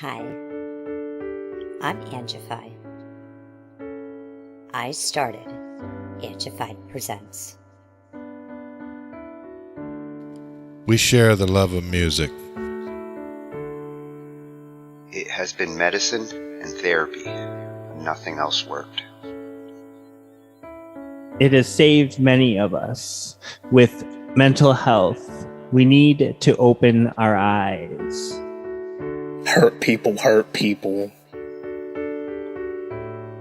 Hi, I'm Angified. I started Angified Presents. We share the love of music. It has been medicine and therapy. Nothing else worked. It has saved many of us. With mental health, we need to open our eyes. Hurt people.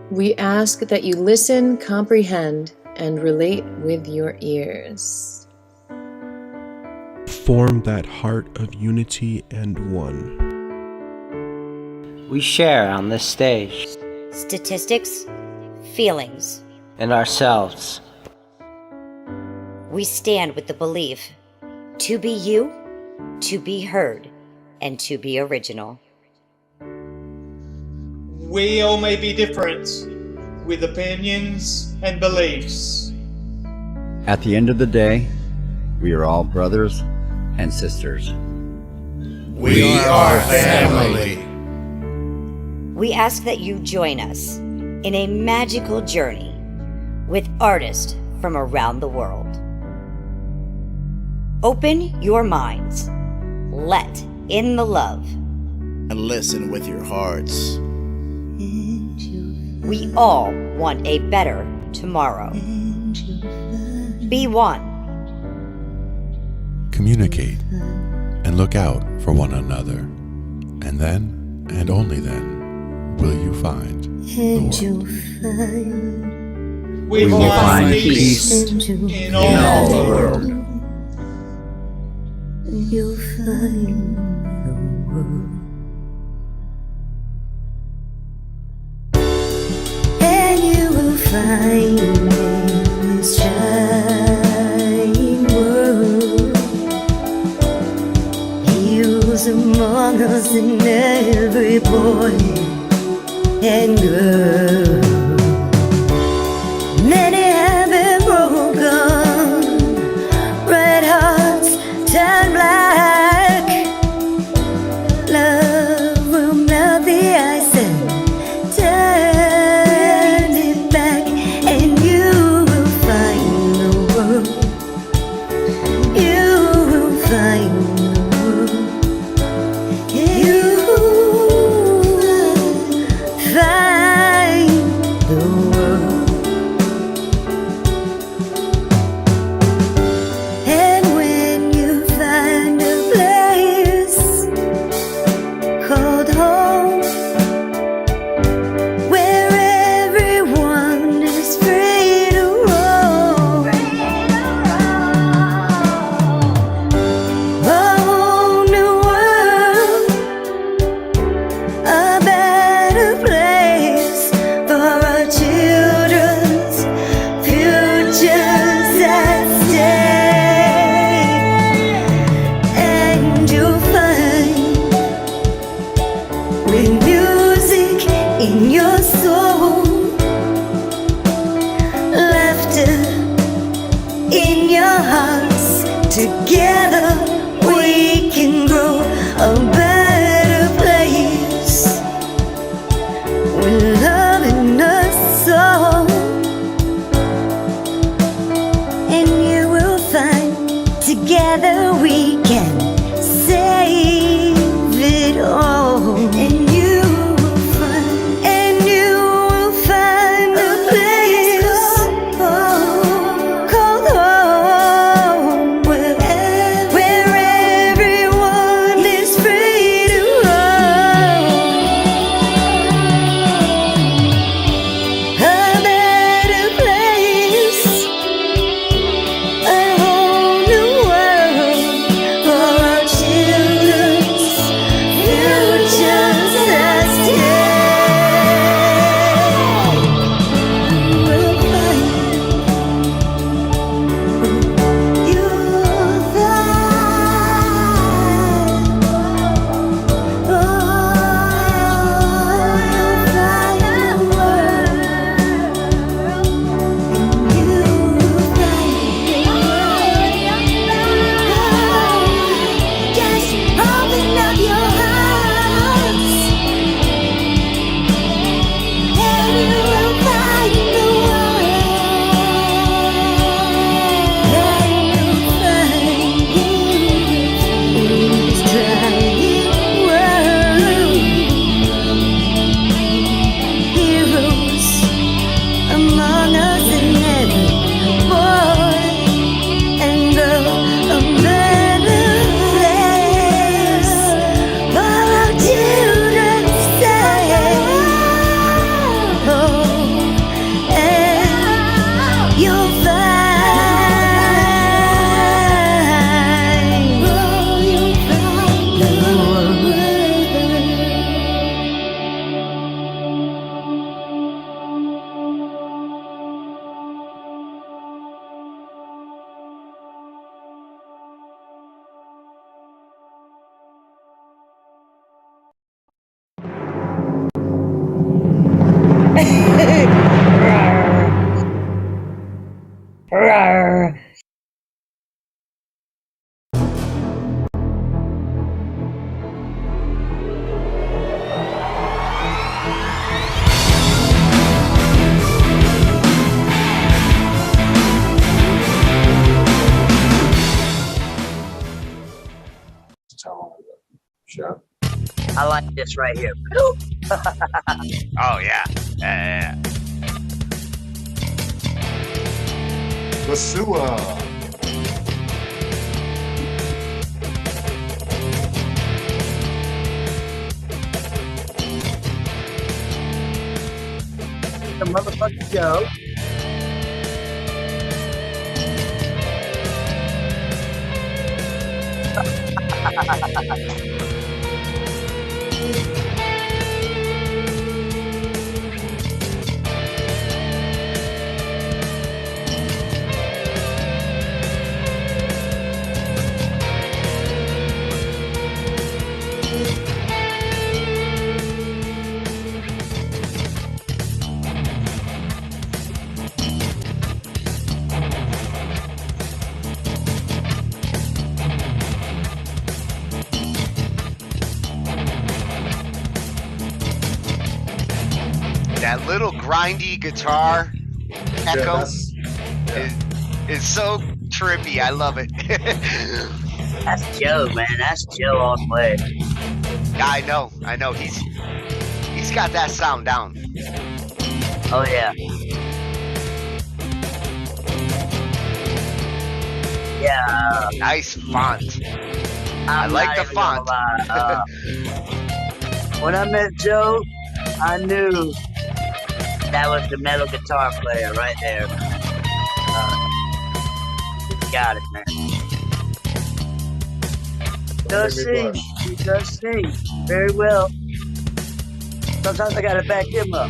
We ask that you listen, comprehend, and relate with your ears. Form that heart of unity and one. We share on this stage. Statistics, feelings. And ourselves. We stand with the belief to be you, to be heard, and to be original. We all may be different, with opinions and beliefs. At the end of the day, we are all brothers and sisters. We are family. We ask that you join us in a magical journey with artists from around the world. Open your minds, let in the love, and listen with your hearts. We all want a better tomorrow. Be one. Communicate and look out for one another. And then, and only then, will you find the world. We will find peace in all the world. You'll find the world. And you will find in this shining world. He was among us in every boy and girl. Many have been broken, red hearts turn black. Love will melt the ice and turn it back, and you will find the world. You will find the world. You will find tone of the show. I like this right here. Oh yeah. Yeah. The sewer. The motherfucking Joe. That little grindy guitar echo is so trippy. I love it. That's Joe, man. That's Joe all the way. I know. He's got that sound down. Oh yeah. Yeah. Nice font. I I'm like not the even gonna font. lie. When I met Joe, I knew that was the metal guitar player right there. Got it, man. He does sing. He does sing very well. Sometimes I gotta back him up.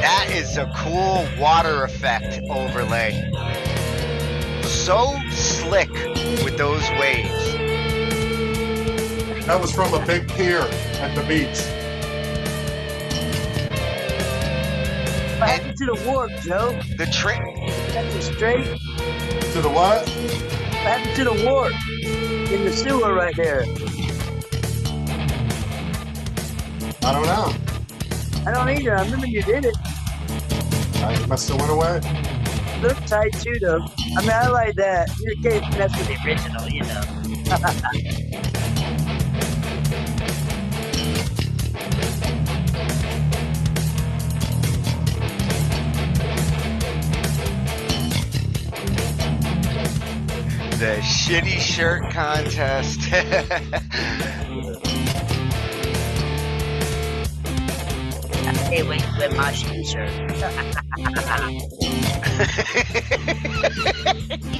That is a cool water effect overlay. So slick with those waves. That was from a big pier at the beach. What happened to the warp, Joe? The trick. That's straight. To the what? What happened to the warp in the sewer right there? I don't know. I don't either. I remember you did it. It must have went away. Looked tight too, though. I mean, I like that. You can't mess with the original, you know. The shitty shirt contest. I can't wait to wear my shitty shirt.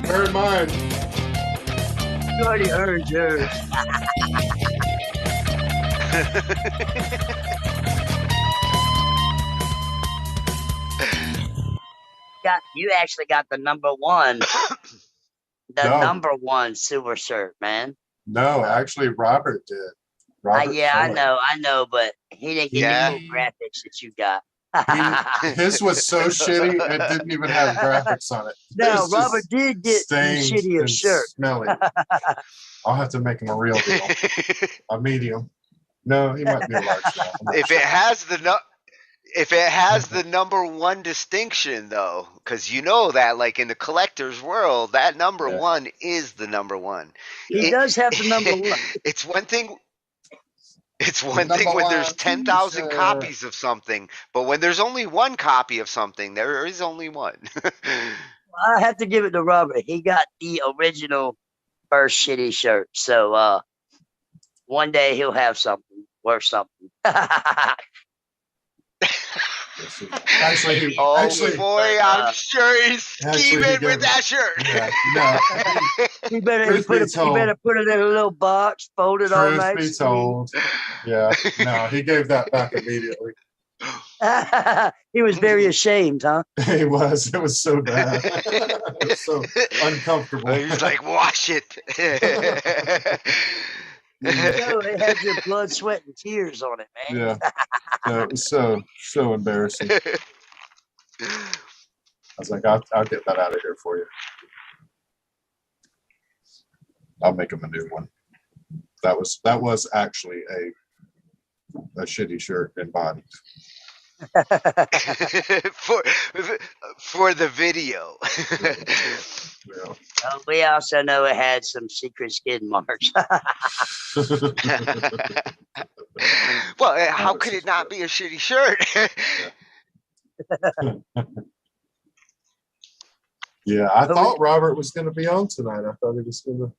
Earn mine. You already earned yours. You actually got the number one. Number one sewer shirt, man. No, actually, Robert did. Robert I know, but he didn't get the cool graphics that you got. His was so shitty, it didn't even have graphics on it. No, Robert did get the shittier shirt. Smelly. I'll have to make him a real deal. A medium. No, he might be a large now. If it has the number one distinction, though, because you know that, like in the collector's world, that number one is the number one. He does have the number one. It's one thing. It's one thing when there's 10,000 copies of something, but when there's only one copy of something, there is only one. I have to give it to Robert. He got the original first shitty shirt. So one day he'll have something worth something. Actually, boy, I'm sure he's scheming with that shirt. Yeah, no. You better put it in a little box, fold it all nice. Truth be told, yeah, no, he gave that back immediately. He was very ashamed, huh? He was. It was so bad. It was so uncomfortable. He's like, wash it. It had your blood, sweat, and tears on it, man. Yeah. No, it was so embarrassing. I was like, I'll get that out of here for you. I'll make him a new one. That was actually a shitty shirt and body. for the video. We also know it had some secret skid marks. Well, how could it not be a shitty shirt? Yeah, I thought Robert was going to be on tonight. I thought he was going to.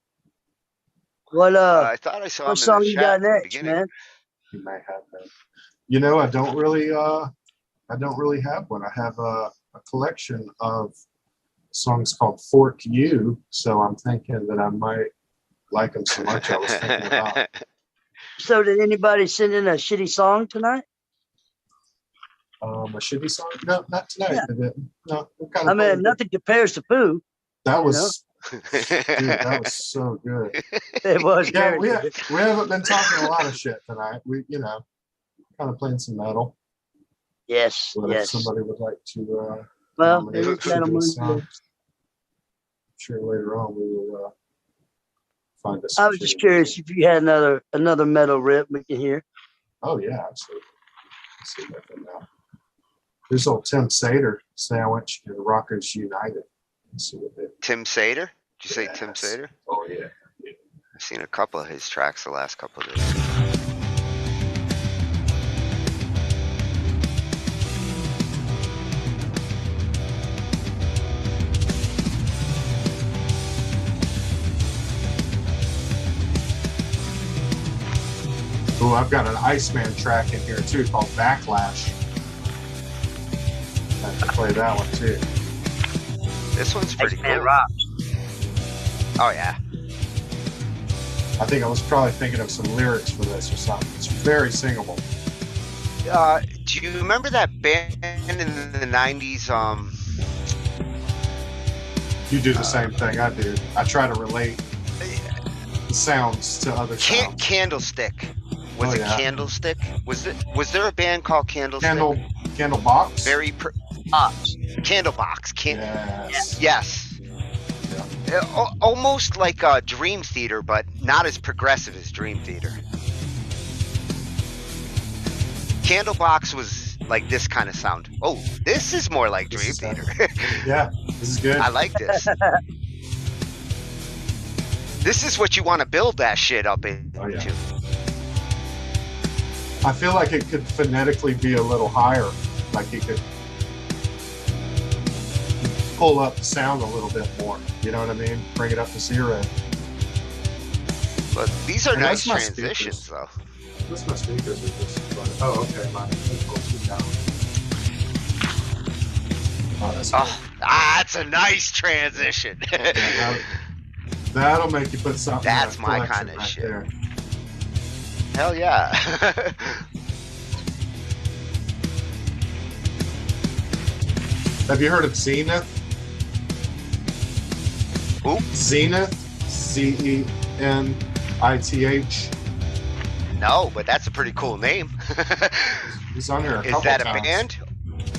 What I thought I saw him what in song the you chat got at the next, beginning. man? He may have that. You know, I don't really have one. I have a collection of songs called Fork You, so I'm thinking that I might like them so much. I was thinking about. So did anybody send in a shitty song tonight? A shitty song? No, not tonight. Yeah. They didn't. No, I mean, nothing compares to Pooh. That was, dude, that was so good. It was. Yeah, very we good. haven't been talking a lot of shit tonight. We, kind of playing some metal. Yes. But if somebody would like to, well, it it's metal I'm sure later on we will find us. I was just curious if you had another metal rip we can hear. Oh yeah, absolutely. Let's see if I can Here's old Tim Sater sandwich and Rockers United. Let's see what they. Tim Sater? Did you say Tim Sater? Oh yeah. I've seen a couple of his tracks the last couple of days. Oh, I've got an Iceman track in here too called Backlash. I have to play that one too. This one's pretty cool. Rock. Oh yeah. I think I was probably thinking of some lyrics for this or something. It's very singable. Do you remember that band in the 90s? You do the same thing I do. I try to relate the sounds to other sounds. Candlestick. Was it Candlestick? Was there a band called Candlestick? Candlebox? Very Candlebox. Yes. Almost like Dream Theater, but not as progressive as Dream Theater. Candlebox was like this kind of sound. Oh, this is more like Dream Theater. Yeah, this is good. I like this. This is what you want to build that shit up into. Oh, yeah. I feel like it could phonetically be a little higher. Like you could pull up the sound a little bit more. You know what I mean? Bring it up to 0. But these are nice transitions, though. This my speakers are just fun. Oh, okay. My headphones are down. Oh, that's a nice transition. That'll make you put something. That's my kind of shit. There. Hell yeah. Have you heard of Zenith? Who? Zenith. Zenith. No, but that's a pretty cool name. He's on here a couple times. Is that a band?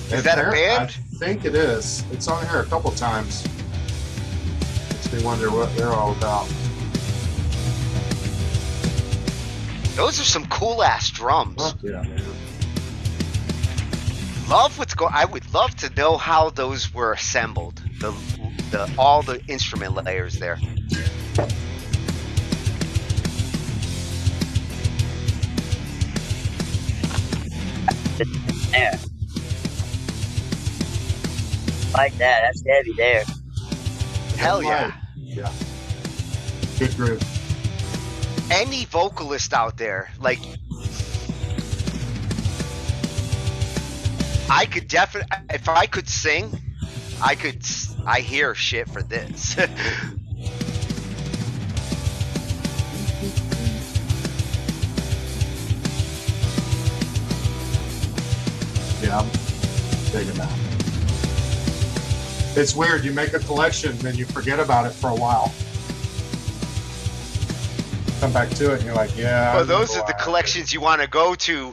Is that a band? I think it is. It's on here a couple times. Makes me wonder what they're all about. Those are some cool ass drums. Oh, yeah, man. Love what's going. I would love to know how those were assembled. All the instrument layers there. There. Like that. That's heavy there. Hell yeah. Yeah. Good groove. Any vocalist out there, like, I could definitely, if I could sing, I hear shit for this. Yeah, I'm digging that. It's weird. You make a collection, then you forget about it for a while. Come back to it, and you're like, yeah. Well, those are the collections you want to go to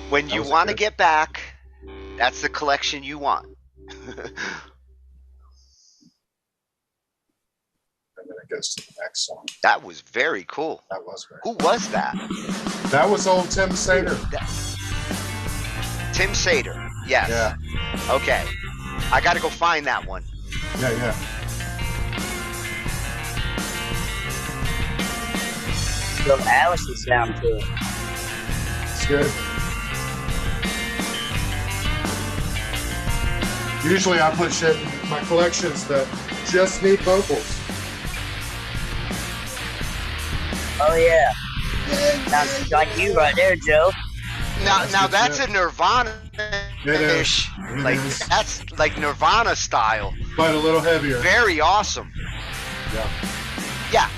when you want to get back. That's the collection you want. I'm gonna it goes to the next song. That was very cool. That was very Who was that? That was old Tim Sater. Tim Sater. Yes. Yeah. Okay. I got to go find that one. Yeah. So Alice's sound to it. It's good. Usually I put shit in my collections that just need vocals. Oh yeah. Sounds like you right there, Joe. Now that's a Nirvana-ish. Like that's like Nirvana style. But a little heavier. Very awesome. Yeah. Yeah.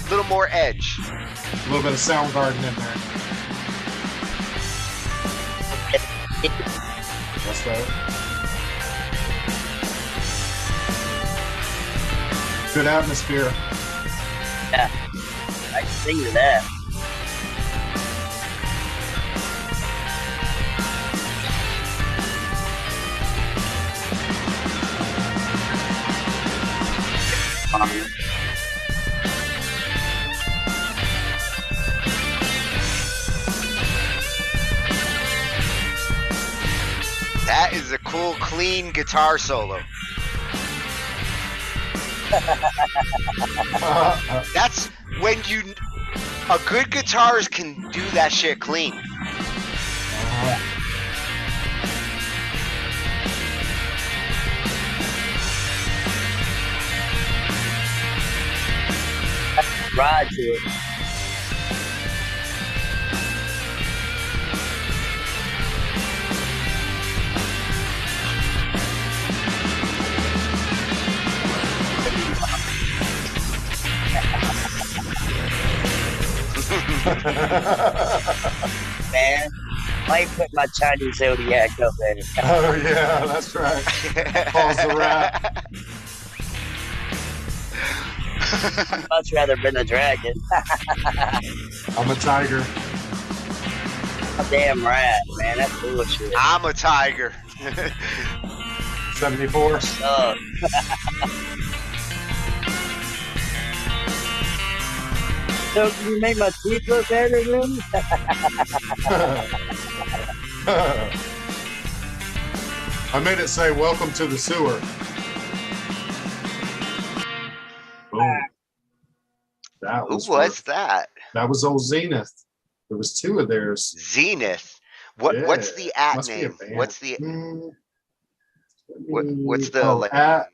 A little more edge. A little bit of Soundgarden in there. That's right. Good atmosphere. Yeah. I can see that. That is a cool, clean guitar solo. That's when a good guitarist can do that shit clean. Ride to it. Man, I put my Chinese zodiac up there. Oh yeah, that's right. Paul's the rat. I'd much rather been a dragon. I'm a tiger. A damn rat, man. That's bullshit. I'm a tiger. 74. Oh. So can you make my teeth look better, then? I made it say, "Welcome to the sewer." Boom. Who was that? That was old Zenith. There was two of theirs. Zenith. What's the at name? What's the what's the at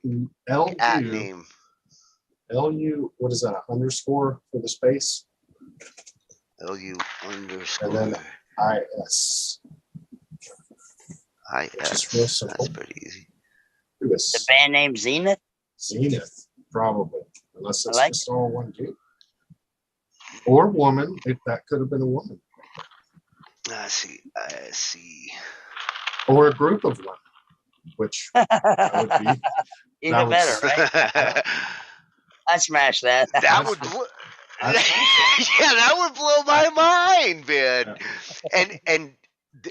name? LU, what is that, a underscore for the space? LU underscore. And then IS. IS. That's pretty easy. The band name Zenith? Zenith, probably. Unless it's just all one dude. Or woman, if that could have been a woman. I see. Or a group of women, which that would be. Even better, right? I smash that. That would blow. Yeah, that would blow my mind, man. Yeah. And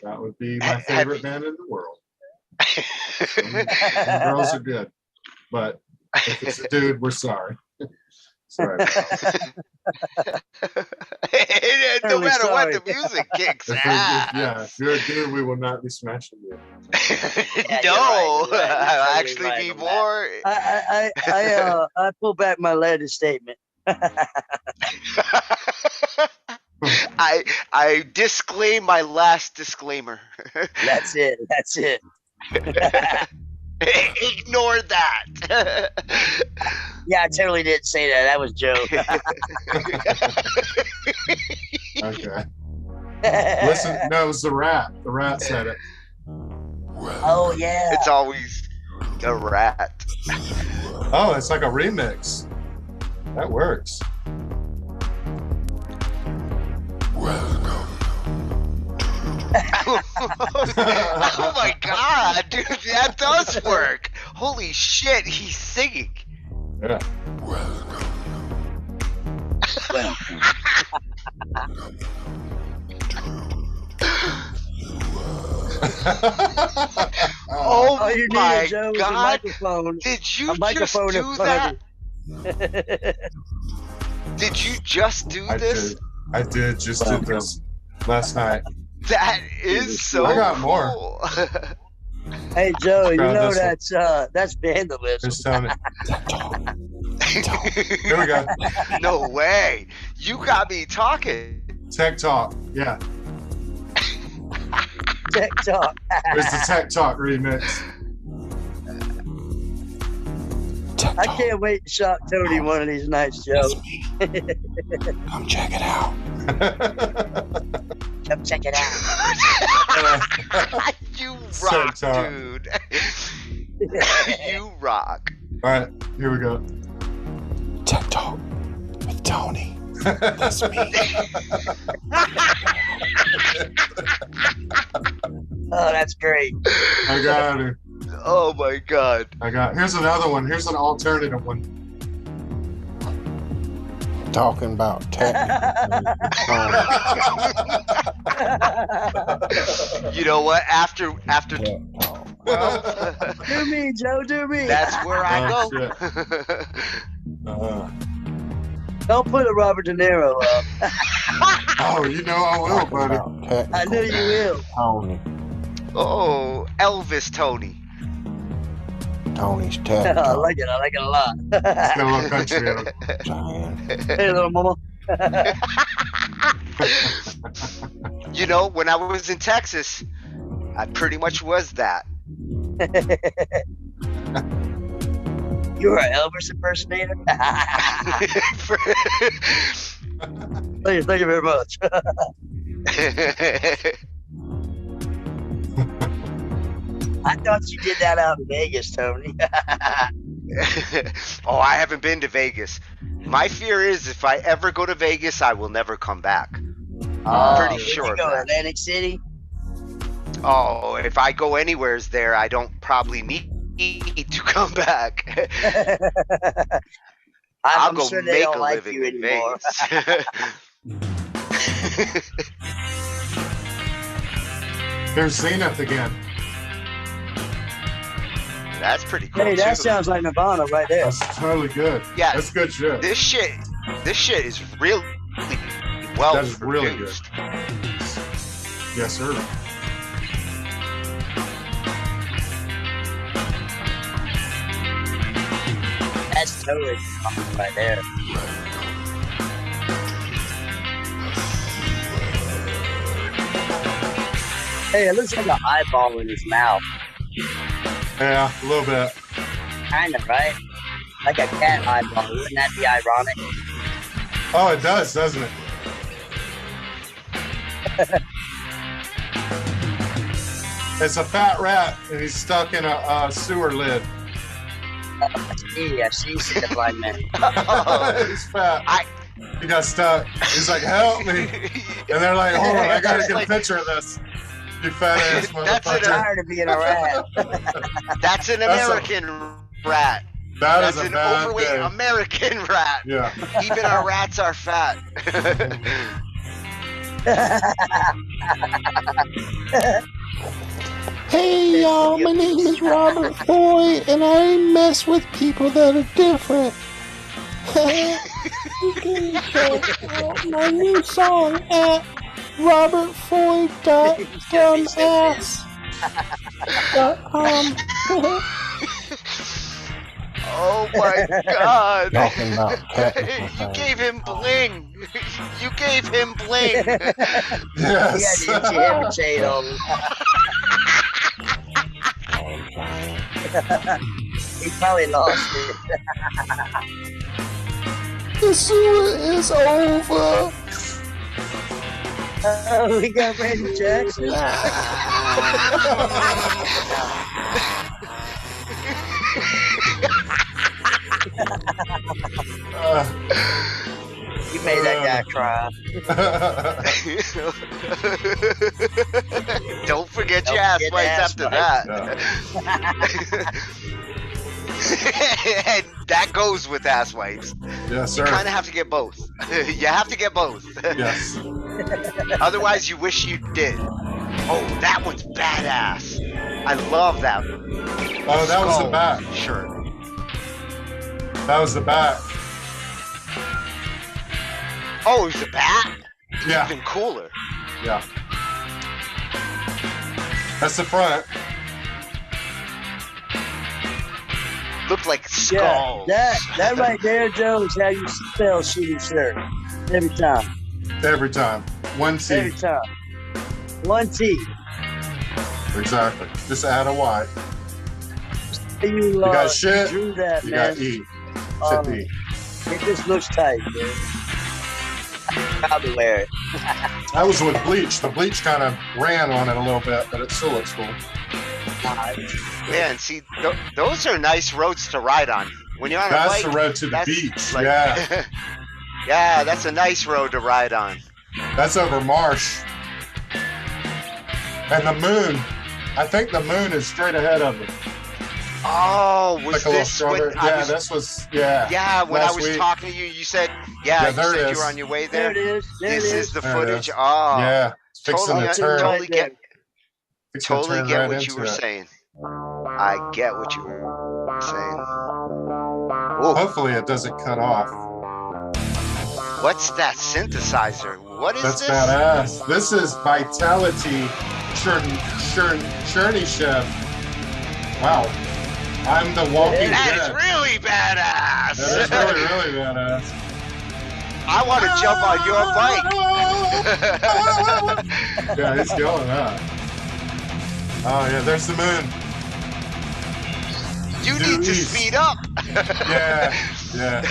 that would be my favorite band in the world. Girls are good, but if it's a dude, we're sorry. Sorry. No matter what, the music kicks ass. If you're a dude, we will not be smashing you. No, you're right. I'll Totally actually right be on more. I pull back my letter statement. I disclaim my last disclaimer. That's it. Ignore that. Yeah, I totally didn't say that. That was Joe. Okay. Listen, no, it was the rat. The rat said it. Oh yeah. It's always the rat. Oh, it's like a remix. That works. Oh my god, dude, that does work. Holy shit, he's singing. Yeah. Oh All you my needed, Joe, was a god. microphone. Did you A just microphone in do front of that? you. Did you just do this? I did just did this last night. That is so I got cool. more. Hey Joe, you Try know this that's vandalism. Just telling it. Here we go. No way. You got me talking. Tech Talk. Yeah. Tech Talk. It's the Tech Talk remix. I can't wait to shop Tony one of these nights, Joe. Come check it out. Come check it out. You rock, Tech Talk. dude. You rock. All right, here we go. Tech Talk with Tony. That's me. Oh, that's great. I got it. Oh my god. Here's another one. Here's an alternative one. Talking about tech. You know what? After well, Do me, Joe, do me. that's where I Oh, go. Don't put a Robert De Niro up. Oh, you know I will, buddy. I knew you will. Tony. Oh, Elvis Tony. Tony's tech. I like it a lot. It's got a little country in it. Hey, little mama. You know, when I was in Texas, I pretty much was that. You were an Elvis impersonator? Thank you very much. I thought you did that out in Vegas, Tony. Oh, I haven't been to Vegas. My fear is if I ever go to Vegas, I will never come back. I'm pretty sure You of go that. Atlantic City? Oh, if I go anywheres there, I don't probably need to come back. I'll I'm go sure they make don't a like living you in anymore. Vegas. There's Zenith again. That's pretty cool. Hey, that too. sounds like Nirvana right there. That's totally good. Yeah, That's good shit. This shit is really well That is really good. produced. Yes, sir. That's totally Nirvana right there. Hey, it looks like an eyeball in his mouth. Yeah, a little bit. Kind of, right? Like a cat eyeball. Wouldn't that be ironic? Oh, it does, doesn't it? It's a fat rat, and he's stuck in a sewer lid. Yeah, she's the blind man. He's fat. He got stuck. He's like, help me. And they're like, hold on, I gotta get a picture of this. You fat ass That's motherfucker. an- Tired of being a rat. That's an American rat. That is That's a an bad overweight day. American rat. Yeah. Even our rats are fat. Hey y'all, my name is Robert Foy, and I mess with people that are different. You can check out my new song at robertfoy.dumass.com. Oh my god. Talking about technical You things. gave him bling. You gave him bling. Yes. He had the itchy heavy shade on. He probably lost it. The sewer is over. Oh, we got Randy Jackson. You made that guy cry. Don't forget your Don't ass forget wipes the ass after that. And that goes with ass wipes. Yes, You sir. kind of have to get both. You have to get both. Yes. Otherwise, you wish you did. Oh, that one's badass. I love that. Oh, that was the skull back. shirt. That was the bat. Oh, it was the bat? Yeah. Even cooler. Yeah. That's the front. Looked like skulls. Yeah, that right there, Joe, is how you spell shitty shirt. Every time. Every time. One T. Every time. One T. Exactly. Just add a Y. You got shit. Drew that, You man. got E. Shit E. It just looks tight, man. I'm proud to wear it. That was with bleach. The bleach kind of ran on it a little bit, but it still looks cool. Yeah, and see, those are nice roads to ride on. When you're on a bike, that's the road to the beach. Like, yeah. Yeah, that's a nice road to ride on. That's over marsh. And the moon. I think the moon is straight ahead of it. Oh, was like a little this stronger. when Yeah, this was, yeah. Yeah, when I last was week. talking to you, you said, Yeah, you there said it you is. were on your way There there. it is. There This it is the There it footage. is. Oh, Yeah, fixing totally, the turn. totally get, Fixing to totally turn get right what you into were it. saying. I get what you were saying. Hopefully it doesn't cut off. What's that synthesizer? What is That's this? badass. This is Vitality Chernishev. Wow. I'm the walking That dead. is really badass. That is really, really badass. I want to jump on your bike. Yeah, he's going up. Oh, yeah, there's the moon. You need to speed up. Yeah, yeah.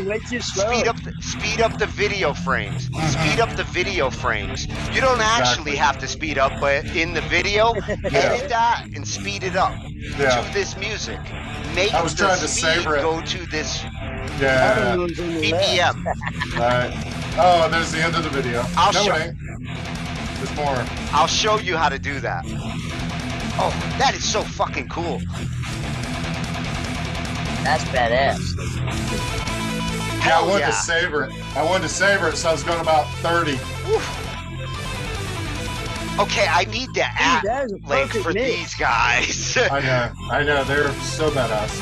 Way too slow. Speed up the video frames. Speed up the video frames. You don't actually have to speed up, but in the video, edit that and speed it up to this music. Make I was the trying to speed savor it. go to this Yeah. BPM. Right. Oh, there's the end of the video. I'll no, show- it ain't. There's more. I'll show you how to do that. Oh, that is so fucking cool. That's badass. Yeah, I wanted to savor it. I wanted to savor it, so I was going about 30. Okay, I need the app that is a link perfect for mix. these guys. I know, they're so badass.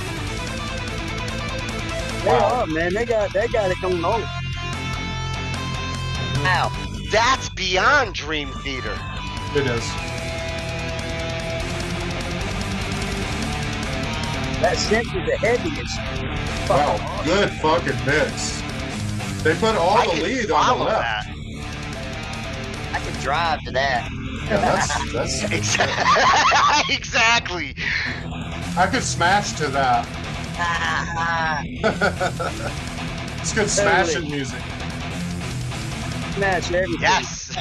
They are, man. They got it going on. Wow, that's beyond Dream Theater. It is. That synth is the heaviest. Wow, good fucking mix. They put all the lead on the left. I could drive to that. Yeah, that's Exactly. I could smash to that. It's good smashing music. Smash everything. Yes.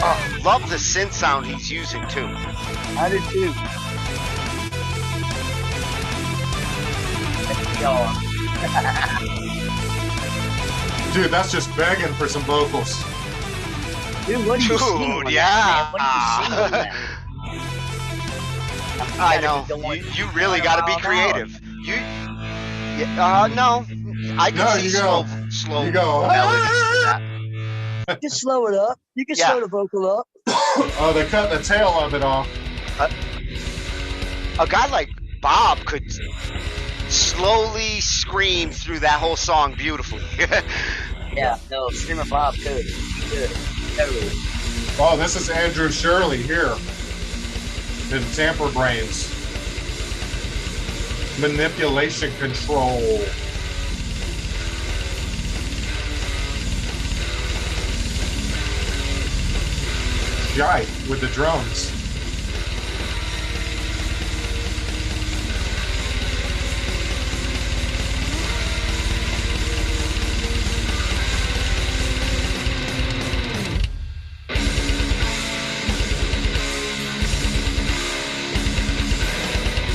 Oh, love the synth sound he's using too. I did too. Dude, that's just begging for some vocals. Dude, what do you see on yeah. that, man? What do you see on that? I know. You really got to be creative. No. I can see slow You go. melodies for that. You can slow it up. You can slow the vocal up. Oh, they cut the tail of it off. A guy like Bob could slowly scream through that whole song beautifully. Yeah, no, Streamer Bob could. He could. Totally. Oh, this is Andrew Shirley here. In Tamper Brains. Manipulation control. Right, with the drums.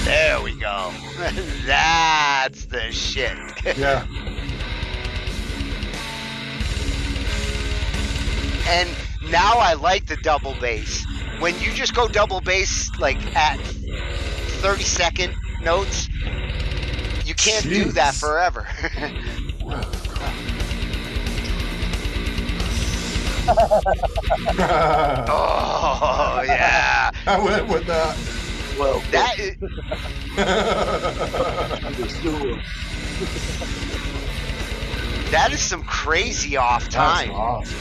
There we go. That's the shit. Yeah. And now I like the double bass. When you just go double bass like at 30-second notes, you can't do that forever. Oh yeah. I went with that. Well, That is. That is some crazy off time. That's awesome.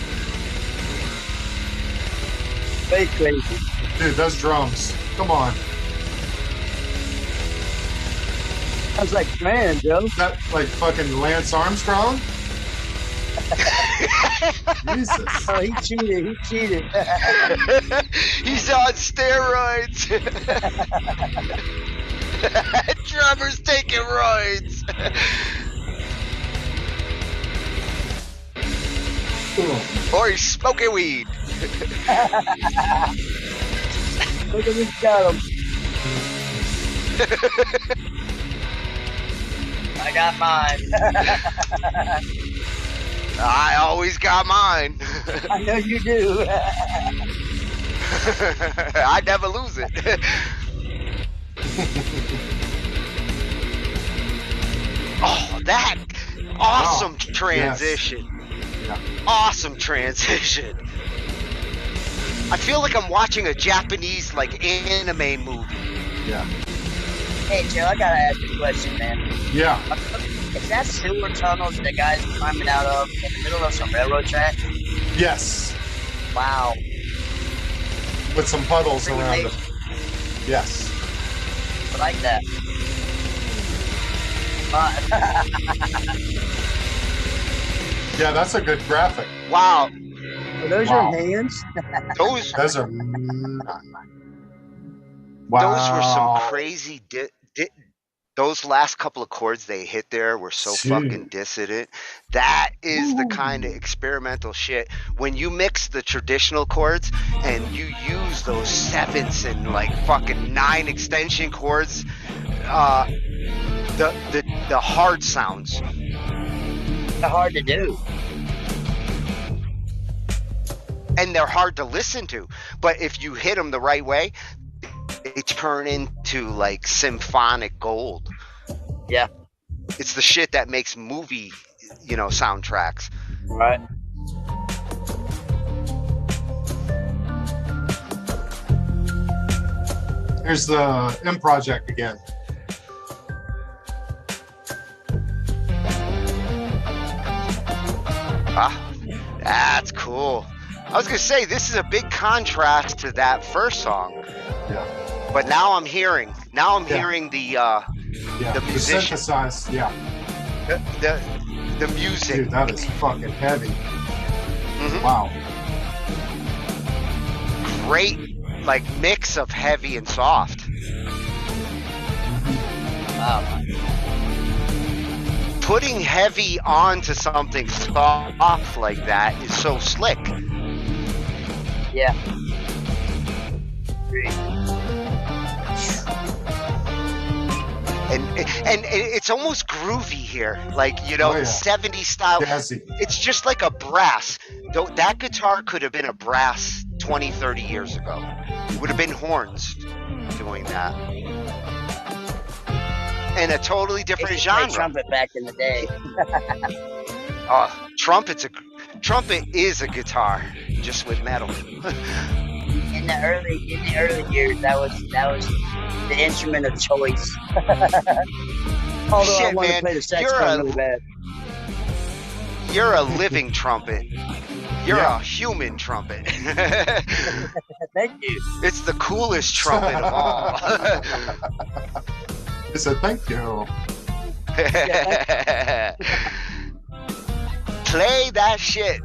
Very crazy. Dude, those drums. Come on. Sounds like man, Joe. That like fucking Lance Armstrong? Jesus. Oh, he cheated. He cheated. He's on steroids. Drummer's taking roids. Or he's smoking weed. Look at this, got him. I got mine. I always got mine. I know you do. I never lose it. Oh, that awesome transition. Yes. Yeah. Awesome transition. I feel like I'm watching a Japanese like anime movie. Yeah. Hey, Joe, I gotta ask you a question, man. Yeah. Is that sewer tunnels the guys are climbing out of in the middle of some railroad track? Yes. Wow. With some puddles around it. Yes. I like that. Yeah, that's a good graphic. Wow. Are those your hands? Those are. Wow. Those were some crazy. Those last couple of chords they hit there were so fucking dissident. That is the kind of experimental shit. When you mix the traditional chords and you use those sevenths and like fucking 9 extension chords, the hard sounds. They're hard to do. And they're hard to listen to. But if you hit them the right way, they turn into like symphonic gold. Yeah. It's the shit that makes movie, soundtracks. Right. Here's the M Project again. Ah, that's cool. I was gonna say this is a big contrast to that first song. Yeah. But now I'm hearing the musician. Synthesized, yeah. The music. Dude, that is fucking heavy. Mm-hmm. Wow. Great like mix of heavy and soft. Wow. Putting heavy onto something soft like that is so slick. Yeah. Great. And it's almost groovy here, like 70s style. Jazzy. It's just like a brass. That guitar could have been a brass 20, 30 years ago. It would have been horns doing that. In a totally different genre. Trumpet back in the day. Trumpet is a guitar, just with metal. In the early years, that was the instrument of choice. Although I want to play the saxophone really bad. You're a living trumpet. You're a human trumpet. Thank you. It's the coolest trumpet of all. It's a thank you. Play that shit.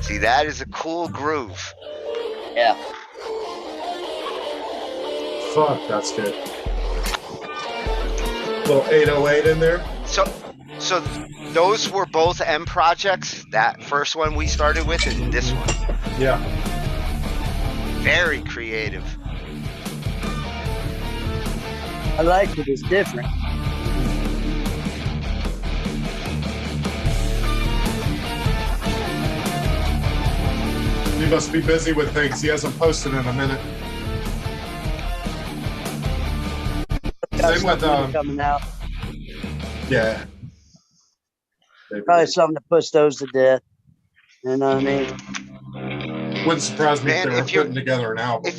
See, that is a cool groove. Yeah. Fuck, that's good. Little 808 in there. So those were both M projects. That first one we started with and this one. Yeah. Very creative. I like it. It's different. He must be busy with things. He hasn't posted in a minute. Got Same with coming out. Yeah. Probably something to push those to death. You know what I mean? Wouldn't surprise me Man, if they were if you're putting together an album.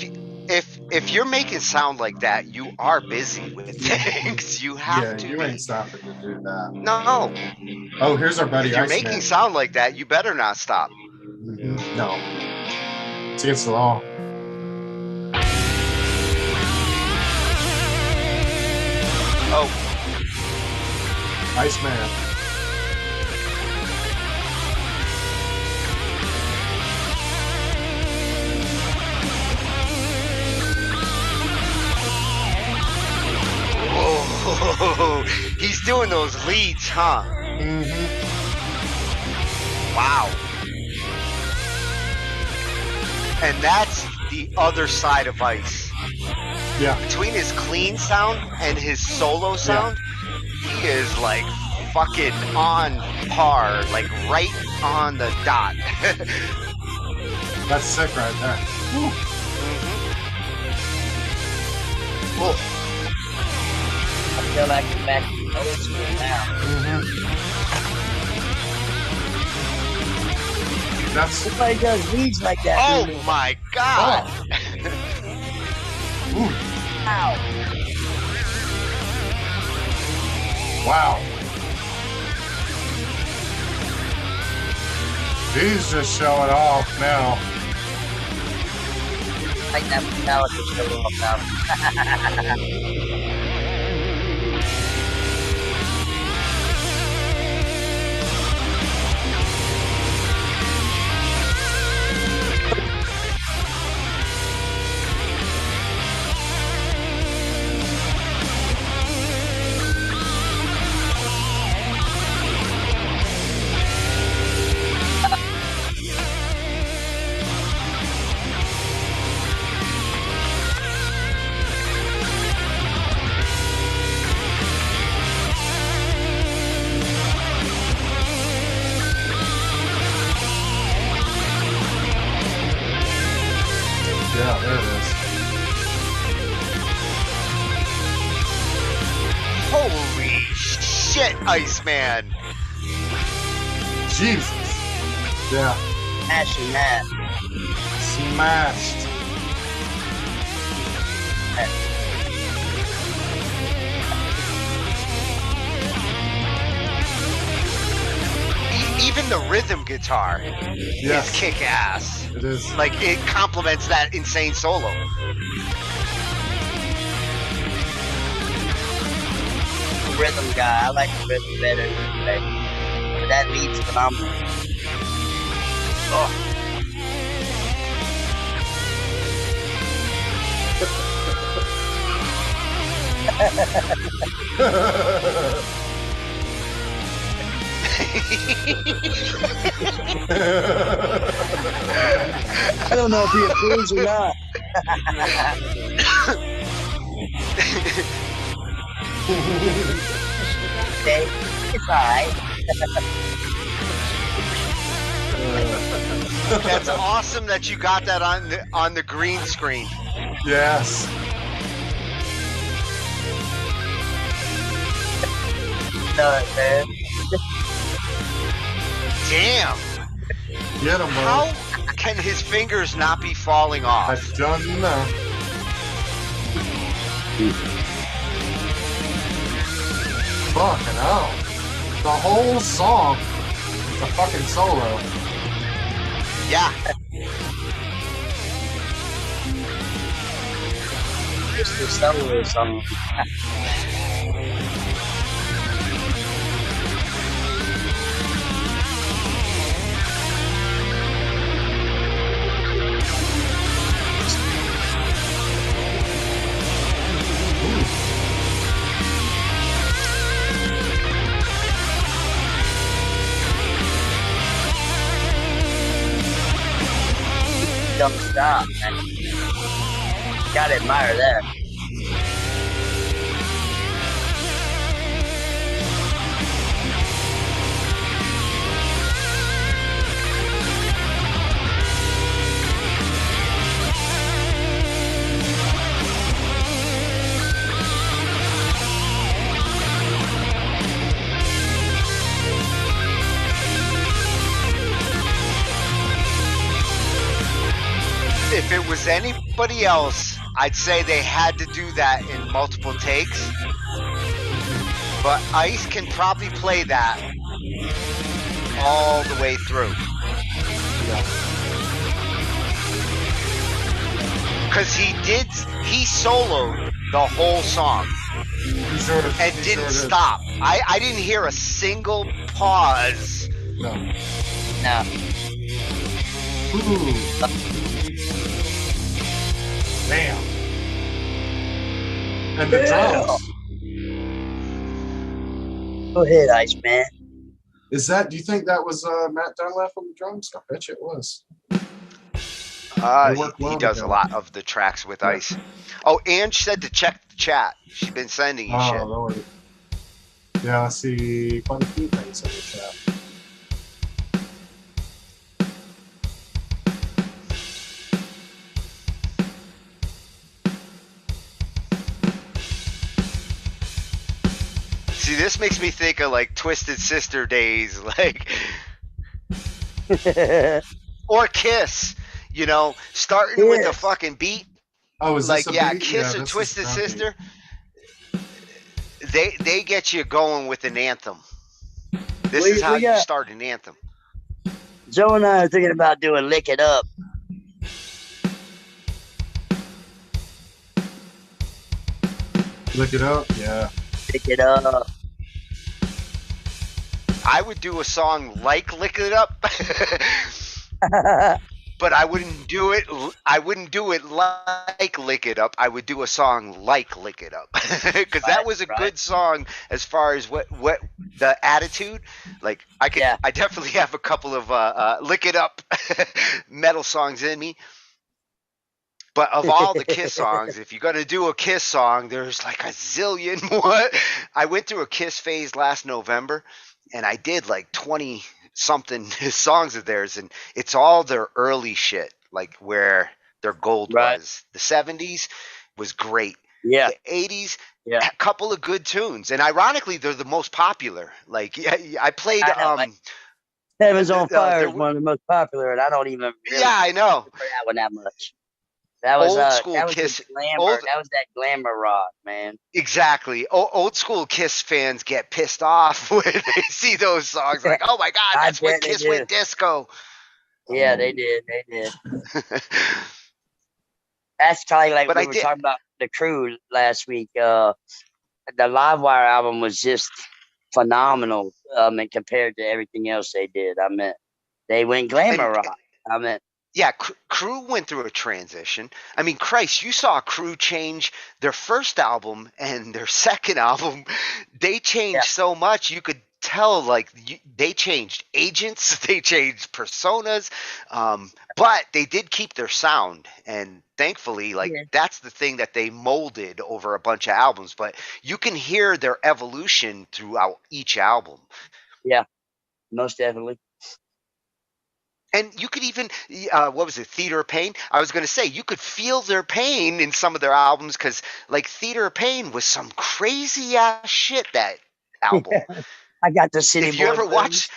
if you're making sound like that, you are busy with things. You have to you be. ain't stopping to do that. No. Oh, here's our buddy If you're Iceman. making sound like that, you better not stop. No. It's against the law. Oh. Iceman. Whoa. He's doing those leads, huh? Wow. And that's the other side of Ice. Yeah. Between his clean sound and his solo sound, he is like fucking on par, like right on the dot. That's sick right there. Cool. I feel like I'm back in old school now. Nobody does leads like that. Oh my god! Ow. Wow. He's just showing off now. Like that Metallica show off now. Yeah, there it is. Holy shit, Iceman! Jesus. Yeah. Smashing that. Smashed. Even the rhythm guitar is kick ass. It is. Like, it complements that insane solo. Rhythm guy. I like the rhythm better. But that lead's phenomenal. Oh. I don't know if he approves or not. Okay, it's alright. That's awesome that you got that on the green screen. Yes. No, man. Damn. Get him, bro. How can his fingers not be falling off? I don't know. Fucking hell. The whole song is a fucking solo. Yeah. Just the solo song. Don't stop, man. Gotta admire that. if it was anybody else, I'd say they had to do that in multiple takes. But Ice can probably play that all the way through. Because he soloed the whole song and didn't stop. I didn't hear a single pause. No. Ooh. Damn. And the drums. Go ahead, Ice Man. Do you think that was Matt Dunlap on the drums? I bet you it was. He does a lot of the tracks with Ice. Oh, Ange said to check the chat. She's been sending you shit. Lord. Yeah, I see quite a few things in the chat. See, this makes me think of like Twisted Sister days, like, or Kiss. You know, starting with the fucking beat. Oh, is this like, a beat? Kiss or Twisted Sister. They get you going with an anthem. This is how you start an anthem. Joe and I are thinking about doing "Lick It Up." Lick It Up, yeah. Lick It Up. I would do a song like "Lick It Up." But I wouldn't do it. I wouldn't do it like "Lick It Up." I would do a song like "Lick It Up" because that was a good song as far as what the attitude. Like I definitely have a couple of "Lick It Up" metal songs in me. But of all the Kiss songs, if you're gonna do a Kiss song, there's like a zillion more. I went through a Kiss phase last November, and I did like 20 something songs of theirs, and it's all their early shit, like where their gold was. The 70s was great. Yeah. The 80s, a couple of good tunes, and ironically, they're the most popular. Like, I played. Heaven's on Fire is one of the most popular, and I don't even. Really I know. For that one that much. That was old school that was Kiss. Glamour. That was that glamour rock, man. Exactly. Old school Kiss fans get pissed off when they see those songs. Like, oh my God, that's when Kiss went disco. Yeah, they did. They did. That's kind of like we were talking about the Crew last week. The Livewire album was just phenomenal. And compared to everything else they did, I mean, they went glamour rock. I mean. Yeah, Crew went through a transition. I mean, Christ, you saw Crew change their first album and their second album. They changed so much. You could tell, like, they changed agents, they changed personas, but they did keep their sound. And thankfully, like, that's the thing that they molded over a bunch of albums. But you can hear their evolution throughout each album. Yeah, most definitely. And you could even, what was it, Theater of Pain? I was going to say, you could feel their pain in some of their albums because, like, Theater of Pain was some crazy-ass shit, that album. I got the City If you ever watch,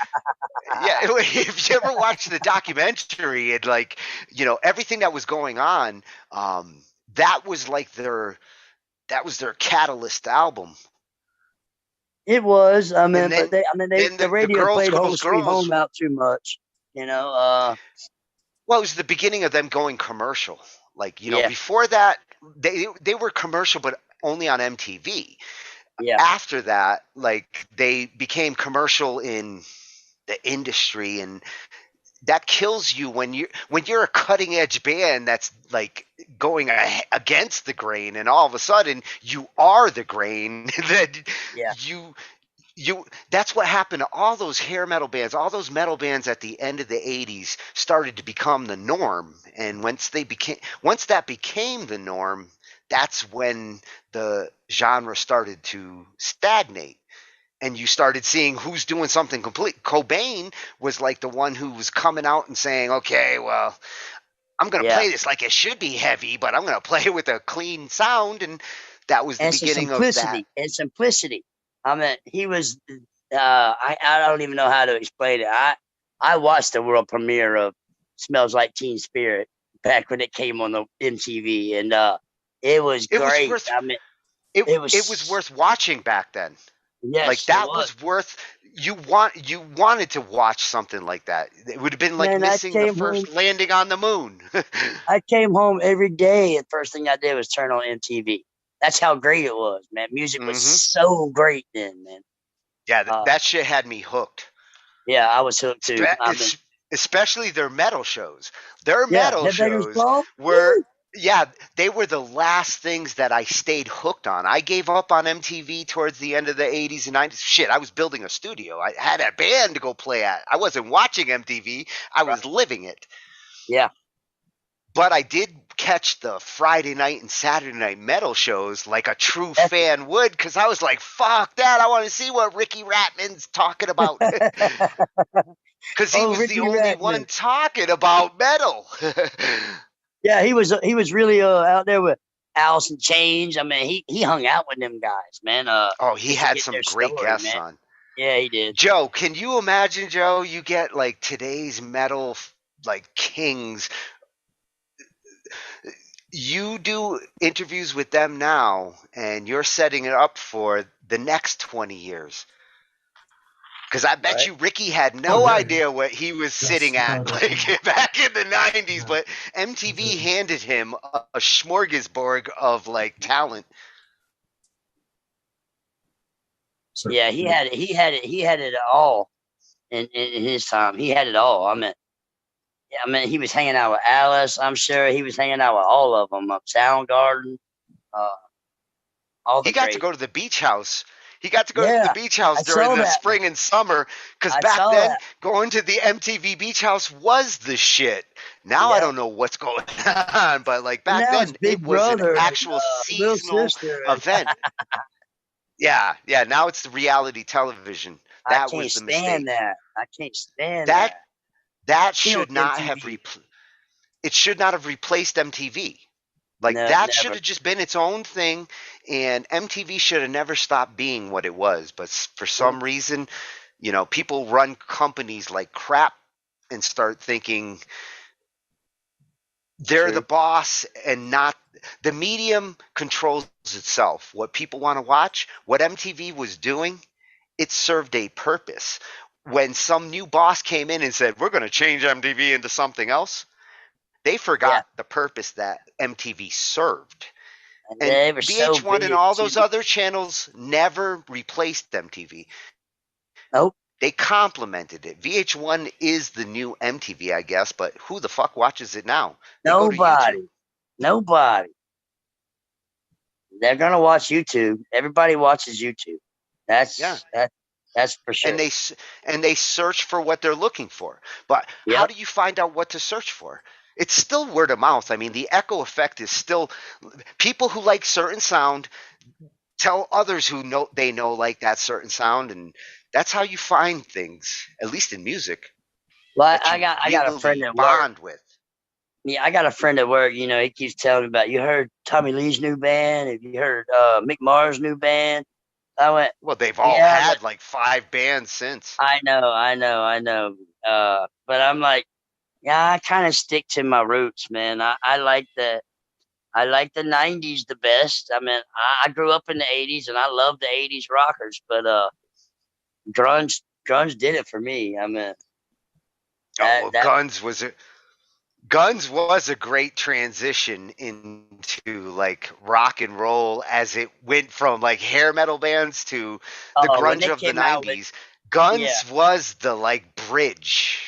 if you ever watch the documentary and, like, you know, everything that was going on, that was like their catalyst album. It was. I mean, but the radio played Home Sweet Home out too much. You know, well, it was the beginning of them going commercial. Like, you know, before that, they were commercial, but only on MTV. Yeah. After that, like, they became commercial in the industry, and that kills you when you're a cutting edge band that's like going against the grain, and all of a sudden you are the grain. That that's what happened to all those hair metal bands. All those metal bands at the end of the 80s started to become the norm. And once that became the norm, that's when the genre started to stagnate. And you started seeing who's doing something complete. Cobain was like the one who was coming out and saying, okay, well, I'm going to play this like it should be heavy, but I'm going to play it with a clean sound. And that was the beginning of that. And simplicity. I mean, he was, I don't even know how to explain it. I watched the world premiere of Smells Like Teen Spirit back when it came on the MTV, and it was It was great. worth I mean, it was worth watching back then. Yes, like that was worth you wanted to watch something like that. It would have been like Man, I missing the came first home. landing on the moon. I came home every day, and first thing I did was turn on MTV. That's how great it was, man. Music was so great then, man. Yeah, that shit had me hooked. Yeah, I was hooked too. Especially their metal shows. Their Yeah, metal Headbangers shows Ball? were Woo! yeah, they were the last things that I stayed hooked on. I gave up on MTV towards the end of the 80s and 90s. Shit, I was building a studio. I had a band to go play at. I wasn't watching MTV. I was living it. Yeah. But I did catch the Friday night and Saturday night metal shows like a true fan would, because I was like, fuck that. I want to see what Ricky Ratman's talking about. Because he was the only one talking about metal. Yeah, he was really out there with Alice in Chains. I mean, he hung out with them guys, man. He had some great guests on. Yeah, he did. Joe, can you imagine, Joe? You get like today's metal like kings. You do interviews with them now, and you're setting it up for the next 20 years. Because I bet you Ricky had no idea what he was sitting at like back in the 90s, but MTV handed him a smorgasbord of like talent. Yeah, he had it all in his time. He had it all. I mean, he was hanging out with Alice. I'm sure he was hanging out with all of them. Soundgarden. He got to go to the beach house. He got to go to the beach house during the spring and summer, because back then going to the MTV beach house was the shit. Now I don't know what's going on, but like back then it was an actual seasonal event. Yeah. Now it's the reality television. That was the mistake. I can't stand that. That should not have it should not have replaced MTV. Like that should have just been its own thing, and MTV should have never stopped being what it was. But for some reason, people run companies like crap and start thinking they're the boss and not the medium controls itself. What people want to watch, what MTV was doing, it served a purpose. When some new boss came in and said, we're going to change MTV into something else, they forgot the purpose that MTV served. And VH1 and all those other channels never replaced MTV. Nope. They complemented it. VH1 is the new MTV, I guess, but who the fuck watches it now? Nobody. They're going to watch YouTube. Everybody watches YouTube. That's for sure. And they search for what they're looking for. But how do you find out what to search for? It's still word of mouth. I mean, the echo effect is still people who like certain sound tell others who know like that certain sound, and that's how you find things, at least in music. Well, I got a friend at work. Yeah, I got a friend at work. He keeps telling me about. You heard Tommy Lee's new band? Have you heard Mick Mars' new band? I went. Well, they've all had like 5 bands since. I know. But I'm like, yeah, I kind of stick to my roots, man. I like the 90s the best. I mean, I grew up in the 80s and I love the 80s rockers, but grunge did it for me. I mean, Guns was a great transition into like rock and roll, as it went from like hair metal bands to the grunge of the 90s. Guns was the like bridge.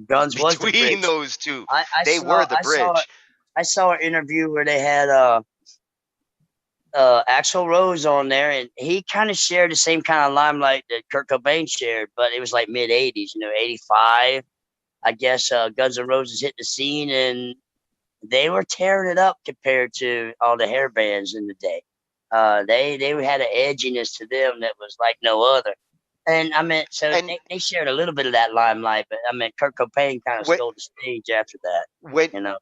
Guns was the between bridge. Those two. They were the bridge. I saw an interview where they had Axl Rose on there, and he kind of shared the same kind of limelight that Kurt Cobain shared, but it was like mid 80s, 85. I guess Guns N' Roses hit the scene, and they were tearing it up compared to all the hair bands in the day. They had an edginess to them that was like no other. And I mean, they shared a little bit of that limelight, but I mean, Kurt Cobain kind of stole the stage after that.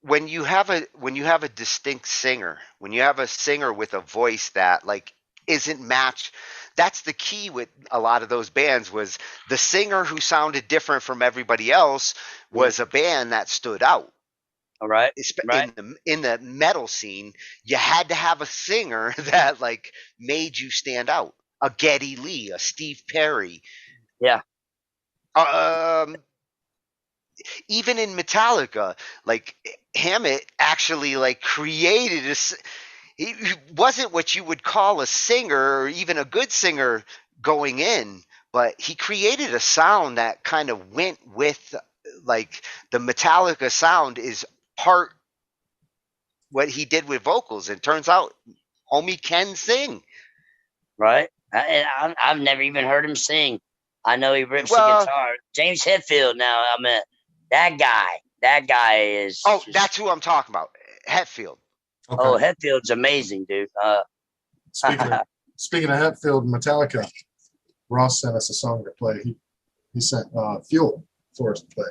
When you have a distinct singer, when you have a singer with a voice that like isn't matched, that's the key with a lot of those bands. Was the singer who sounded different from everybody else was a band that stood out. All right. In the metal scene, you had to have a singer that like made you stand out. A Geddy Lee, a Steve Perry. Yeah. Even in Metallica, like Hammett actually like created he wasn't what you would call a singer or even a good singer going in, but he created a sound that kind of went with like the Metallica sound is part what he did with vocals, and turns out homie can sing. Right. I've never even heard him sing. I know he rips the guitar. James Hetfield. Now I mean that guy is. That's who I'm talking about, Hetfield. Okay. Oh, Hetfield's amazing, dude. Speaking of Hetfield, Metallica, Ross sent us a song to play. He sent Fuel for us to play.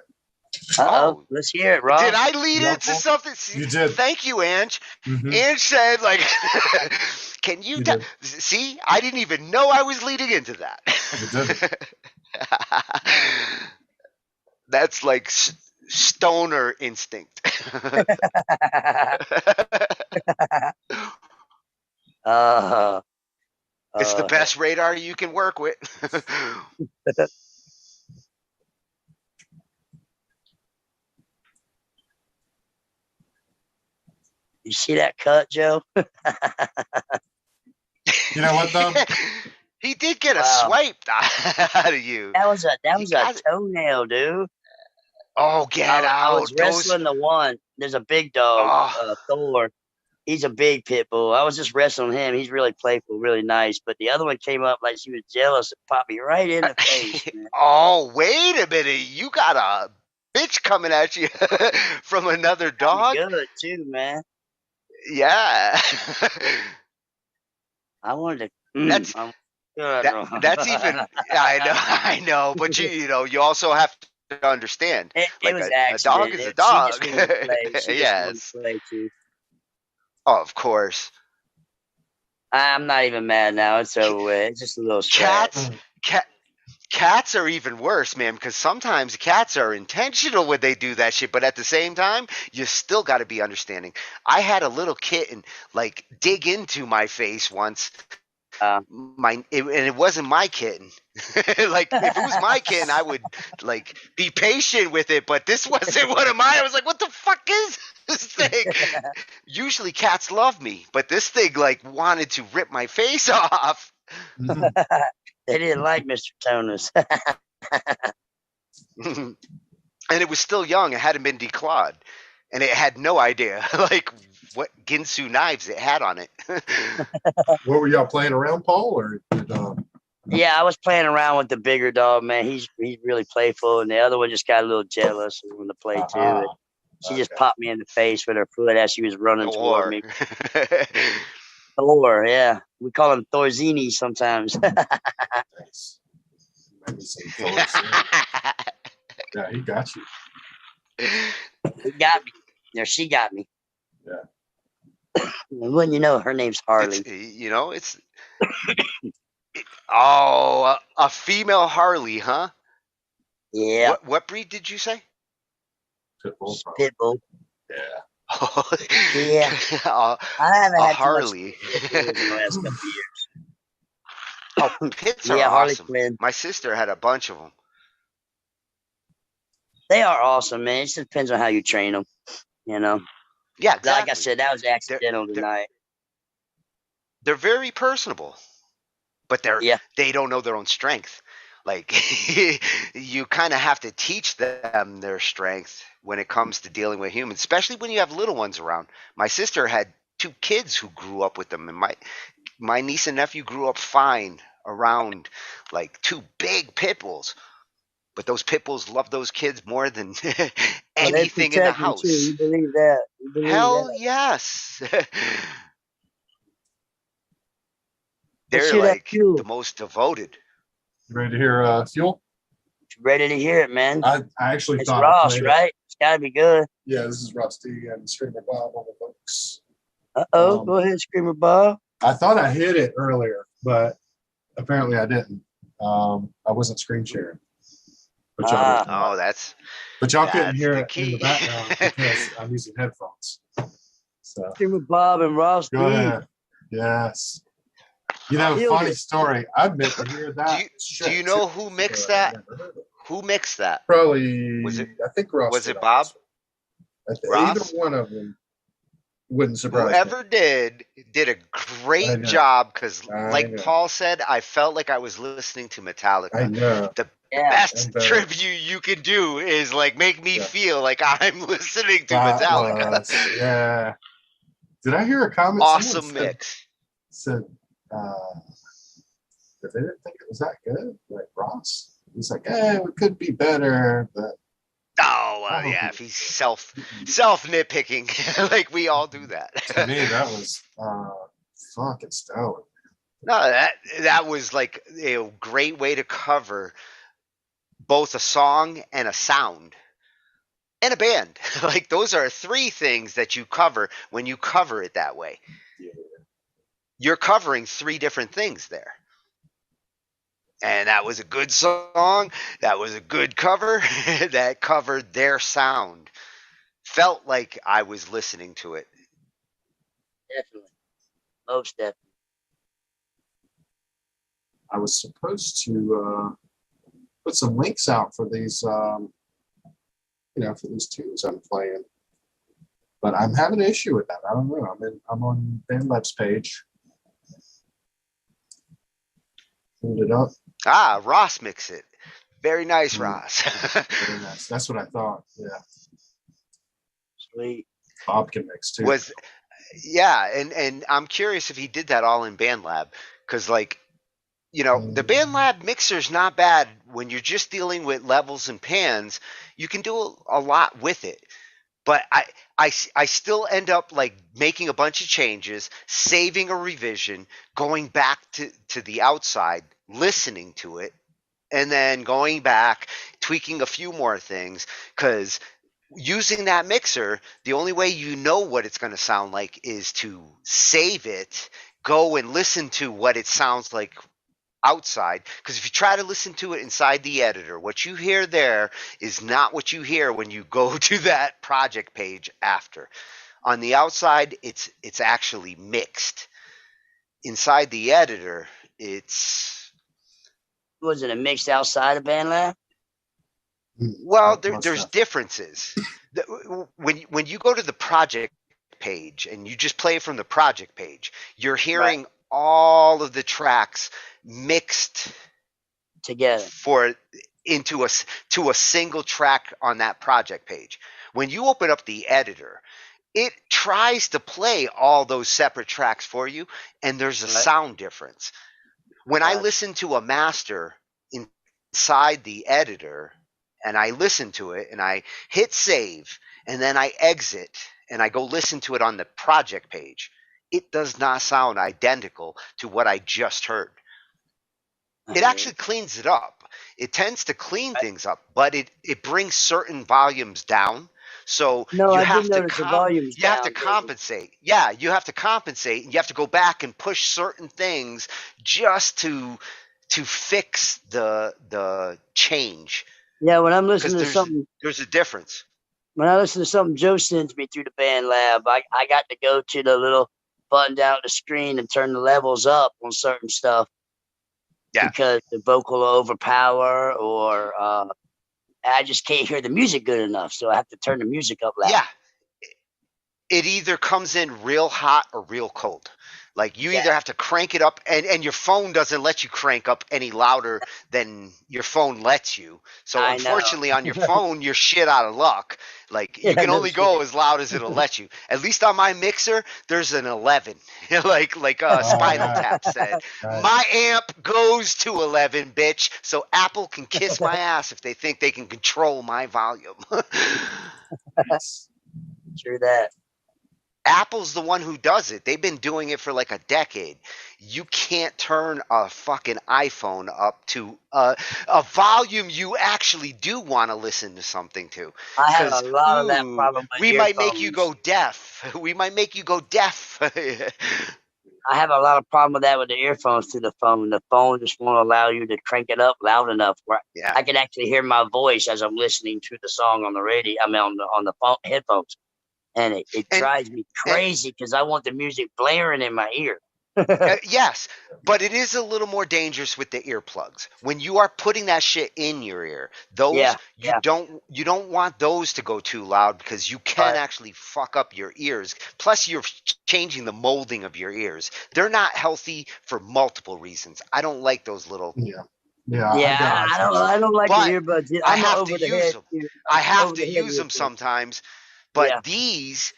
Let's hear it, Ross. Did I lead into something? You did. Thank you, Ange. Mm-hmm. Ange said, like, can you see? I didn't even know I was leading into that. You did. That's like stoner instinct. It's the best radar you can work with. You see that cut, Joe? You know what, though? He did get a swipe out of you. That was a toenail, dude. Oh, get out! I was wrestling the one. There's a big dog, Thor. He's a big pit bull. I was just wrestling him. He's really playful, really nice. But the other one came up like she was jealous and popped me right in the face. Man. Oh, wait a minute! You got a bitch coming at you from another dog. Good too, man. Yeah. I wanted to. That's even. I know, but you also have to understand. It was a dog is a dog. She just wanted to play. Yes. Play too. Oh, of course. I'm not even mad now. It's over with. It's just a little scratch. Cats are even worse, man, because sometimes cats are intentional when they do that shit, but at the same time, you still got to be understanding. I had a little kitten like dig into my face once. And it wasn't my kitten. Like if it was my kitten, I would like be patient with it, but this wasn't one of mine. I was like, what the fuck is this thing? Usually cats love me, but this thing like wanted to rip my face off. They didn't like Mr. Tonus. And it was still young. It hadn't been declawed. And it had no idea like what Ginsu knives it had on it. What were y'all playing around, Paul? Or Yeah, I was playing around with the bigger dog, man. He's really playful. And the other one just got a little jealous and wanted to play too. She just popped me in the face with her foot as she was running toward me. Thor, yeah. We call him Thorzini sometimes. Nice. Yeah, he got you. He got me. Or she got me. Yeah. Wouldn't you know, her name's Harley. It's a female Harley, huh? Yeah. What breed did you say? Pitbull. Yeah. Yeah. I haven't had Harley. In the last couple years. Oh, pits are awesome. Harley my sister had a bunch of them. They are awesome, man. It just depends on how you train them, Yeah, exactly. Like I said, that was accidental tonight. They're very personable, but they don't know their own strength. Like you kind of have to teach them their strength when it comes to dealing with humans, especially when you have little ones around. My sister had 2 kids who grew up with them, and my niece and nephew grew up fine around like 2 big pit bulls. But those pit bulls love those kids more than anything in the house. Too. You believe that? Hell yes. They're like the most devoted. You ready to hear Fuel? Ready to hear it, man. I actually it's thought Ross, right? It's gotta be good. Yeah, this is Rusty and Screamer Bob on the books. Go ahead, Screamer Bob. I thought I hit it earlier, but apparently I didn't. I wasn't screen sharing. But y'all, couldn't hear the it in the key. background because I'm using headphones. So with Bob and Ross. Go ahead. Yes. You know, funny story. I've been to hear that. Do you know who mixed that? Who mixed that? Probably. Was it? I think Ross. Was it Bob? Either one of them wouldn't surprise Whoever me. did a great job because, like Paul said, I felt like I was listening to Metallica. I know. The best tribute you can do is like make me feel like I'm listening to Metallica. Yeah. Did I hear a comment? Awesome mix. Said that they didn't think it was that good. Like Ross, he's like, it could be better, but. Oh well, yeah. If he's self nitpicking, like we all do that. To me, that was fucking stellar. No, that was like a great way to cover both a song and a sound and a band. Like those are three things that you cover when you cover it that way. Yeah. You're covering three different things there. And that was a good song. That was a good cover that covered their sound. Felt like I was listening to it. Definitely. Most definitely. I was supposed to put some links out for these, for these tunes I'm playing. But I'm having an issue with that. I don't know. I'm on BandLab's page. Pulled it up. Ross mixed it. Very nice, Ross. Very nice. That's what I thought. Yeah. Sweet. Bob can mix too. And I'm curious if he did that all in BandLab, because the BandLab mixer's not bad when you're just dealing with levels and pans. You can do a lot with it. But I still end up like making a bunch of changes, saving a revision, going back to the outside, listening to it, and then going back, tweaking a few more things. Because using that mixer, the only way you know what it's going to sound like is to save it, go and listen to what it sounds like outside, because if you try to listen to it inside the editor, what you hear there is not what you hear when you go to that project page after. On the outside, it's actually mixed. Inside the editor, was it a mixed outside of BandLab? Well, there's differences. When you go to the project page and you just play it from the project page, you're hearing all of the tracks mixed together to a single track on that project page. When you open up the editor, it tries to play all those separate tracks for you, and there's a sound difference. When I listen to a master inside the editor and I listen to it and I hit save and then I exit and I go listen to it on the project page, it does not sound identical to what I just heard. It actually cleans it up. It tends to clean things up, but it brings certain volumes down. So you have to compensate. Yeah, you have to compensate, and you have to go back and push certain things just to fix the change. Yeah, when I'm listening to something, there's a difference. When I listen to something Joe sends me through the BandLab, I got to go to the little button down the screen and turn the levels up on certain stuff. Yeah. Because the vocal will overpower, or I just can't hear the music good enough, so I have to turn the music up loud. Yeah. It either comes in real hot or real cold. Like you either have to crank it up, and your phone doesn't let you crank up any louder than your phone lets you. So unfortunately on your phone, you're shit out of luck. Like you can only go as loud as it'll let you. At least on my mixer, there's an 11. like Spinal Tap said. My amp goes to 11, bitch. So Apple can kiss my ass if they think they can control my volume. True that. Apple's the one who does it. They've been doing it for like a decade. You can't turn a fucking iPhone up to a volume you actually do want to listen to something to. I have a lot of that problem. We might make you go deaf. We might make you go deaf. I have a lot of problem with that with the earphones to the phone. The phone just won't allow you to crank it up loud enough where I can actually hear my voice as I'm listening to the song on the radio. I mean, on the phone headphones, and it drives me crazy because I want the music blaring in my ear. Yes, but it is a little more dangerous with the earplugs. When you are putting that shit in your ear, those you don't want those to go too loud because you can actually fuck up your ears. Plus, you're changing the molding of your ears. They're not healthy for multiple reasons. I don't like those little. I don't like the earbuds. I have to use them. I have to use them sometimes, but these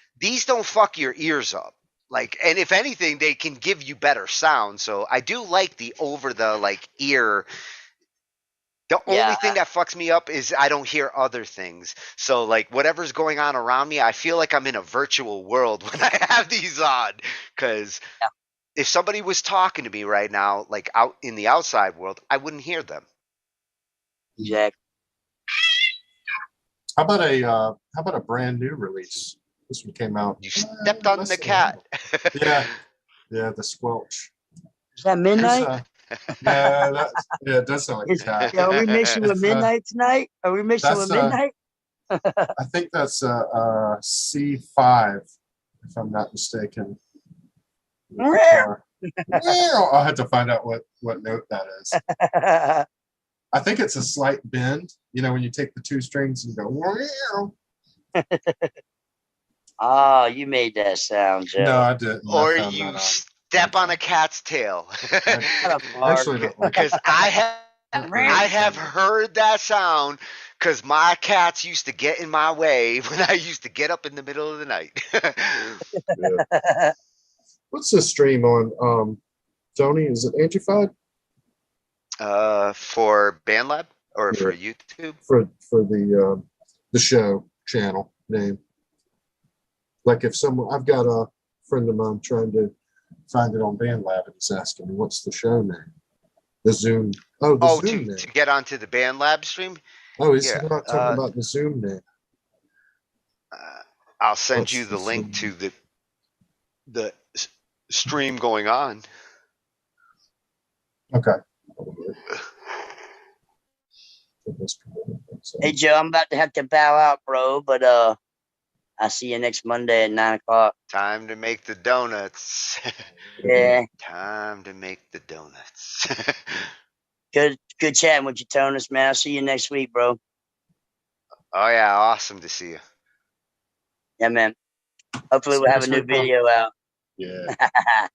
don't fuck your ears up. Like, and if anything, they can give you better sound. So I do like the over the ear. The only thing that fucks me up is I don't hear other things. So whatever's going on around me, I feel like I'm in a virtual world when I have these on. Because if somebody was talking to me right now, out in the outside world, I wouldn't hear them. Exactly. How about a brand new release? This one came out. You stepped on the cat. Yeah, the squelch. Is that Midnight? It does sound like a cat. Are we mixing with Midnight tonight? Are we mixing with Midnight? I think that's C5, if I'm not mistaken. I'll have to find out what note that is. I think it's a slight bend. When you take the two strings and go. Oh, you made that sound, Joe. No, I didn't. Or you step on a cat's tail. Because I have heard that sound because my cats used to get in my way when I used to get up in the middle of the night. What's the stream on, Tony? Is it Angified? For BandLab or for YouTube? For the show channel name. If I've got a friend of mine trying to find it on BandLab and he's asking me, what's the show name? The Zoom. Oh, Zoom name. To get onto the BandLab stream? Oh, he's not talking about the Zoom name. I'll send you the link to the stream going on. Okay. Hey, Joe, I'm about to have to bow out, bro, but I'll see you next Monday at 9 o'clock. Time to make the donuts. Yeah. Time to make the donuts. Good chatting with you, Tonus, man. I'll see you next week, bro. Oh, yeah. Awesome to see you. Yeah, man. Hopefully we'll have a new video out. Yeah. All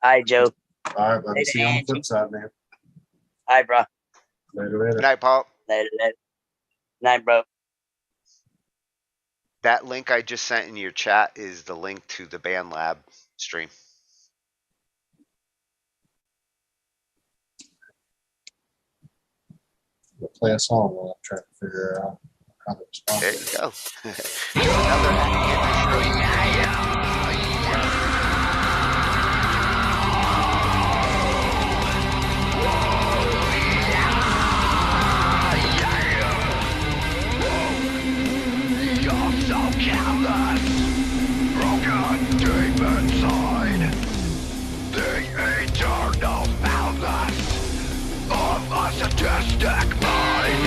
right, Joe. All right, let me see you on the flip side, man. All right, bro. Later. Good night, Paul. Later. Night, bro. That link I just sent in your chat is the link to the BandLab stream. We'll play a song while I'm trying to figure out how to respond. There you go. Another broken deep inside the eternal boundless of a sadistic mind.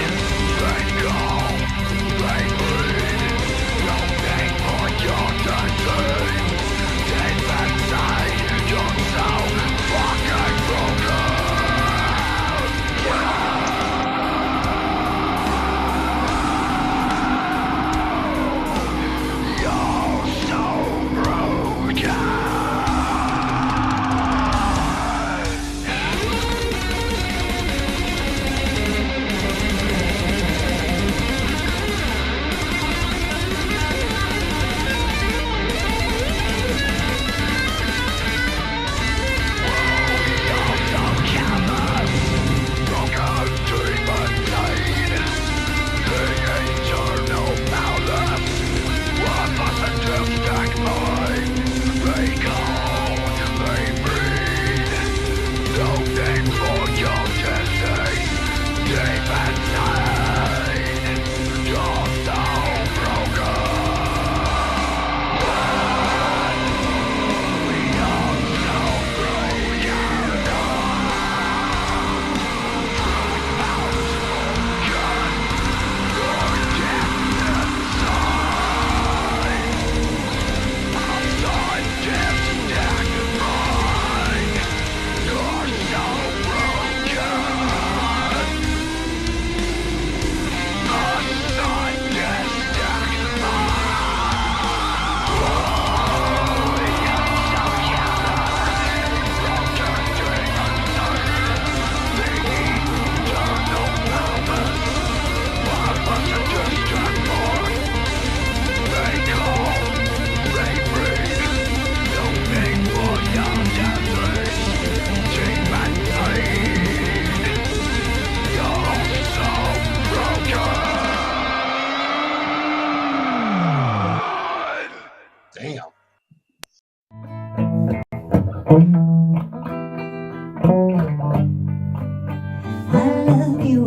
They go, they bleed, looking for your love you,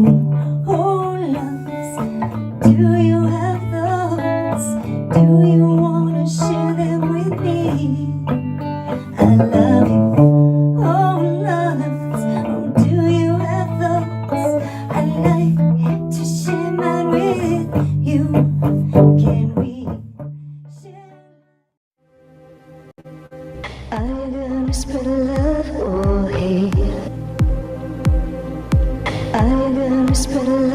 oh loves. Do you have those? Do you wanna share them with me? I love you, oh loves. Oh, do you have those? I'd like to share mine with you. Can we share? Are you gonna spread love or hate? Are you gonna spread love?